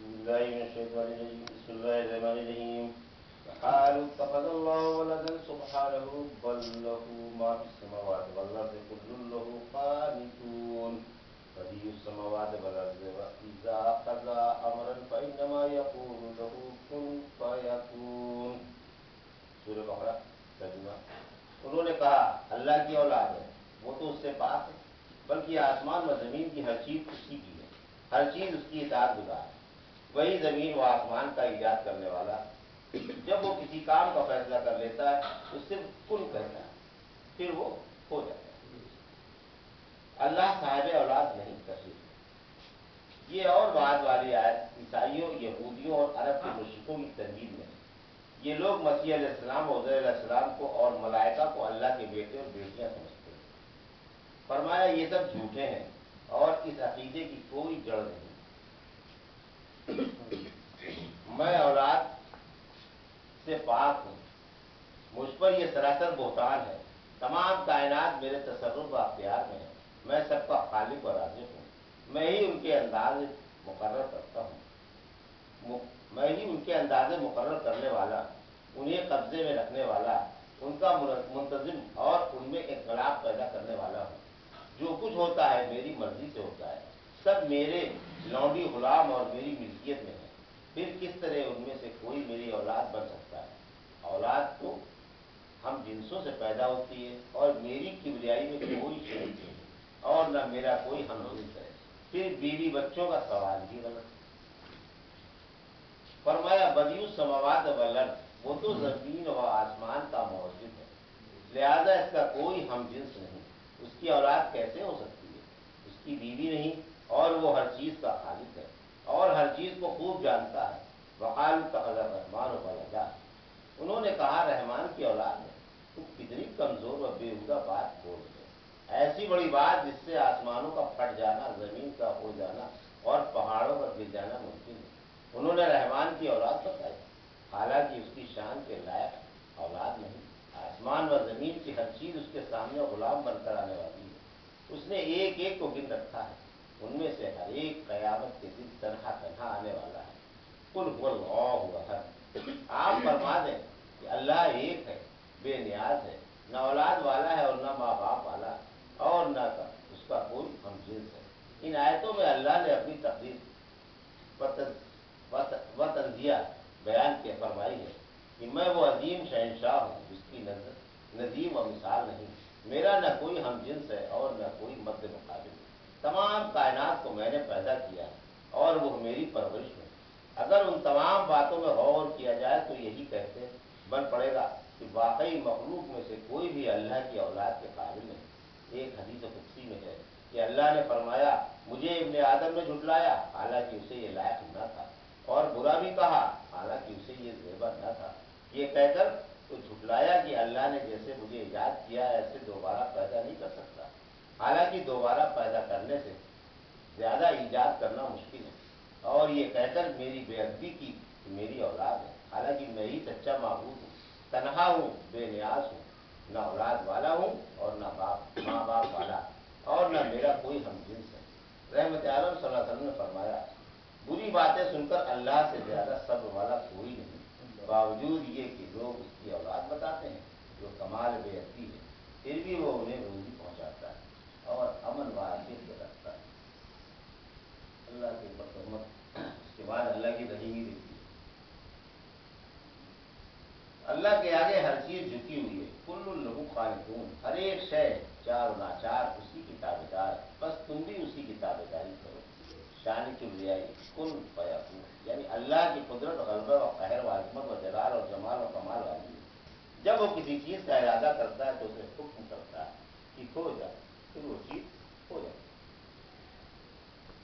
بالله من الشيطان الرجيم بسم الله الرحمن الرحيم قالوا اتخذ الله ولدا سبحانه بل له ما في السماوات والارض كل له قانتون بديع السماوات والارض واذا قضى امرا فانما يقول له كن فيكون سورہ بقرہ ترجمہ۔ انہوں نے کہا اللہ کی اولاد ہے، وہ تو اس سے پاک ہے، بلکہ آسمان و زمین کی ہر چیز اسی کی ہے، ہر چیز اس کی اطاعت گزار ہے، وہی زمین و آسمان کا ایجاد کرنے والا۔ جب وہ کسی کام کا فیصلہ کر لیتا ہے اس سے کن کہتا ہے، پھر وہ ہو جاتا ہے۔ اللہ صاحب اولاد نہیں کثیر۔ یہ اور بعد والی آیت عیسائیوں، یہودیوں اور عرب کے مشرکوں کی تنقید میں ہے۔ یہ لوگ مسیح علیہ السلام اور عزیر علیہ السلام کو اور ملائکہ کو اللہ کے بیٹے اور بیٹیاں سمجھتے ہیں۔ فرمایا یہ سب جھوٹے ہیں اور اس عقیدے کی کوئی جڑ نہیں۔ میں اولاد سے پاک ہوں، مجھ پر یہ سراسر بہتان ہے۔ تمام کائنات میرے تصرف و اختیار میں ہے، میں سب کا خالق اور رازق ہوں، میں ہی ان کے انداز مقرر کرتا ہوں، میں ہی ان کے اندازے مقرر کرنے والا، انہیں قبضے میں رکھنے والا، ان کا منتظم اور ان میں انقلاب پیدا کرنے والا ہوں۔ جو کچھ ہوتا ہے میری مرضی سے ہوتا ہے، سب میرے لونڈی غلام اور میری ملکیت میں ہے، پھر کس طرح ان میں سے کوئی میری اولاد بن سکتا ہے؟ اولاد تو ہم جنسوں سے پیدا ہوتی ہے اور میری کبریائی میں کوئی شریک نہیں اور نہ میرا کوئی ہم جنس ہے، پھر بیوی بچوں کا سوال بھی غلط۔ فرمایا بدیع السماوات والارض، وہ تو زمین و آسمان کا موجود ہے، لہذا اس کا کوئی ہم جنس نہیں، اس کی اولاد کیسے ہو سکتی ہے؟ اس کی بیوی نہیں، اور وہ ہر چیز کا خالق ہے اور ہر چیز کو خوب جانتا ہے۔ وقالوا اتخذ الرحمن ولدا، انہوں نے کہا رحمان کی اولاد ہے۔ تم کتنی کمزور و بےہودہ بات بول رہے ہو، ایسی بڑی بات جس سے آسمانوں کا پھٹ جانا، زمین کا ہو جانا اور پہاڑوں کا گر جانا ممکن ہے۔ انہوں نے رحمان کی اولاد بتائی، حالانکہ اس کی شان کے لائق اولاد نہیں۔ آسمان و زمین کی ہر چیز اس کے سامنے غلام بن کر آنے والی ہے، اس نے ایک ایک کو گن رکھا ہے، ان میں سے ہر ایک قیامت کے دن تنہا تنہا آنے والا ہے۔ قل هو اللہ احد، آپ فرما دیں کہ اللہ ایک ہے، بے نیاز ہے، نہ اولاد والا ہے اور نہ ماں باپ والا، اور نہ اس کا کوئی ہم جنس ہے۔ ان آیتوں میں اللہ نے اپنی تقدیر و تنزیہ بیان کے فرمائی ہے کہ میں وہ عظیم شہنشاہ ہوں جس کی نظیر و مثال نہیں، میرا نہ کوئی ہم جنس ہے اور نہ کوئی مد مقابل۔ تمام کائنات کو میں نے پیدا کیا ہے اور وہ میری پرورش میں۔ اگر ان تمام باتوں میں غور کیا جائے تو یہی کہتے بن پڑے گا کہ واقعی مخلوق میں سے کوئی بھی اللہ کی اولاد کے قابل نہیں۔ ایک حدیث قدسی میں ہے کہ اللہ نے فرمایا مجھے ابن آدم نے جھٹلایا، حالانکہ اسے یہ لائق نہ تھا، اور برا بھی کہا، حالانکہ اسے یہ زیبا نہ تھا، یہ کہہ کر تو جھٹلایا کہ اللہ نے جیسے مجھے ایجاد کیا ایسے دوبارہ پیدا نہیں کر سکتا، حالانکہ دوبارہ پیدا کرنے سے زیادہ ایجاد کرنا مشکل ہے، اور یہ کہہ کر میری بے ادبی کی کہ میری اولاد ہے، حالانکہ میں ہی سچا معبود ہوں، تنہا ہوں، بے نیاز ہوں، نہ اولاد والا ہوں اور نہ ماں باپ والا، اور نہ میرا کوئی ہم جنس ہے۔ رحمت عالم صلی اللہ علیہ وسلم نے فرمایا بری باتیں سن کر اللہ سے زیادہ صبر والا کوئی نہیں، باوجود یہ کہ لوگ اس کی اولاد بتاتے ہیں جو کمال بے ادبی ہے، پھر بھی وہ انہیں روزی پہنچاتا ہے اور امن و عافیت میں رکھتا ہے۔ اللہ کے برکت، اس کے بعد اللہ کی رحیمی دیکھتی ہے۔ اللہ کے آگے ہر چیز جھکی ہوئی ہے، کل لہو قانتون، ہر ایک شے چار و ناچار اسی کی تابعدار، بس تم بھی اسی کی تابعداری کرو۔ شان کبریائی کن فیکون، یعنی اللہ کی قدرت غلبہ و قہر و عظمت و جلال اور جمال و کمال والی ہے۔ جب وہ کسی چیز کا ارادہ کرتا ہے تو اسے حکم کرتا ہے کہ ہو جائے، پھر وہ چیز ہو جائے۔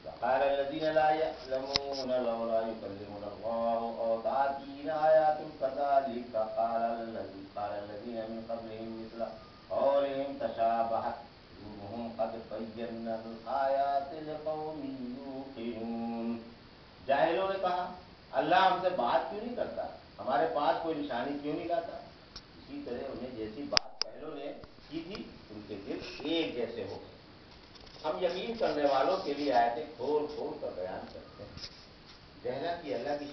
وقال الذين لا يعلمون لولا يكلمنا الله أو تأتينا آيات كذلك قال الذين من قبلهم مثل قولهم تشابهت قلوبهم قد بينا الآيات لقوم يوقنون۔ جاہلوں نے کہا اللہ ہم سے بات کیوں نہیں کرتا، ہمارے پاس کوئی نشانی کیوں نہیں لاتا؟ اسی طرح انہیں جیسی بات پہلوں نے کی تھی ان کے دل ایک جیسے ہو گئے۔ ہم یقین کرنے والوں کے لیے آیتیں کھول کھول کر بیان کرتے ہیں، جہلا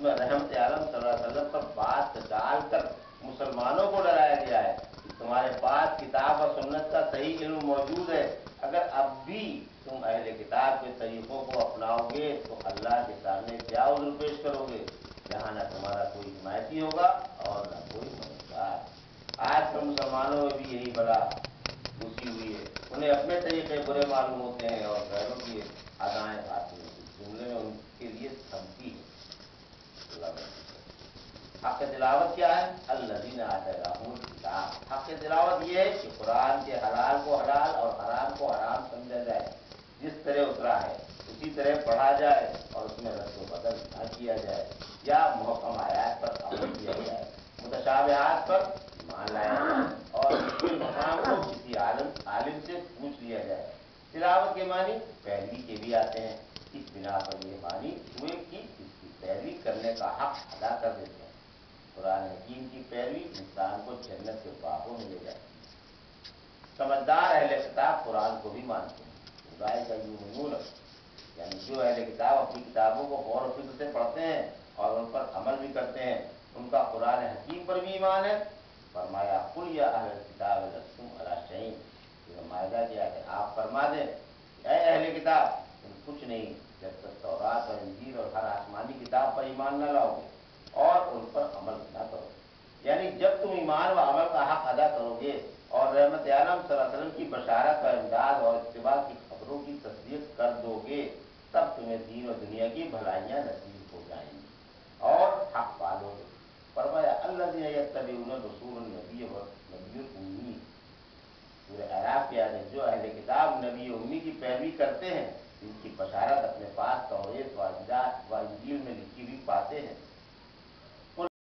میں رحمت عالم صلی اللہ علیہ وسلم پر بات ڈال کر مسلمانوں کو ڈرایا گیا ہے کہ تمہارے پاس کتاب اور سنت کا صحیح علم موجود ہے، اگر اب بھی تم اہل کتاب کے طریقوں کو اپناؤ گے تو اللہ کے سامنے کیا عذر پیش کرو گے، جہاں نہ تمہارا کوئی حمایتی ہوگا اور نہ کوئی مددگار۔ آج کل مسلمانوں میں بھی یہی بڑا گھسی ہوئی ہے، انہیں اپنے طریقے برے معلوم ہوتے ہیں اور غیروں کی ادائیں آتی ہیں، اس جملے میں ان کے لیے دھمکی ہے۔ حق تلاوت کیا ہے؟ الذین آتیناہم الکتاب، حق تلاوت یہ ہے کہ قرآن کے حلال کو حلال اور حرام کو حرام سمجھا جائے، جس طرح اترا ہے اسی طرح پڑھا جائے اور اس میں رد و بدل نہ کیا جائے یا محکم آیات پر عمل کیا جائے، متشابہات پر ایمان لایا جائے اور مشکل مقام کو کسی عالم سے پوچھ لیا جائے۔ تلاوت کے معنی پیروی کے بھی آتے ہیں، اس بنا پر یہ معنی ہوئے کہ اس کی پیروی کرنے کا حق ادا کر دیتے ہیں۔ قرآن حکیم کی پیروی انسان کو جنت کے باغوں میں لے جاتی ہے۔ سمجھدار اہل کتاب قرآن کو بھی مانتے ہیں، اولئک یؤمنون، یعنی جو اہل کتاب اپنی کتابوں کو غور و فکر سے پڑھتے ہیں اور ان پر عمل بھی کرتے ہیں، ان کا قرآن حکیم پر بھی ایمان ہے۔ فرمایا قل یا اہل الکتاب لستم علی شیء، یہ مائدہ کیا کہ آپ فرما دیں کہ اے اہل کتاب تم کچھ نہیں جب تک تورات اور انجیل اور ہر آسمانی کتاب پر ایمان نہ لاؤ گے اور ان پر عمل نہ کرو گے، یعنی جب تم ایمان و عمل کا حق ادا کرو گے اور رحمت عالم صلی اللہ علیہ وسلم کی بشارت کا امداد اور اتباع کی خبروں کی تصدیق کر دو گے، تب تمہیں دین و دنیا کی بھلائیاں نصیب ہو جائیں گی اور حق پالو گے۔ فرمایا الذین یتبعون الرسول النبی الامی، سورہ اعراف کی آیت، جو اہل کتاب نبی امی کی پیروی کرتے ہیں، ان کی بشارت اپنے پاس توریت و انجیل میں لکھی ہوئی پاتے ہیں،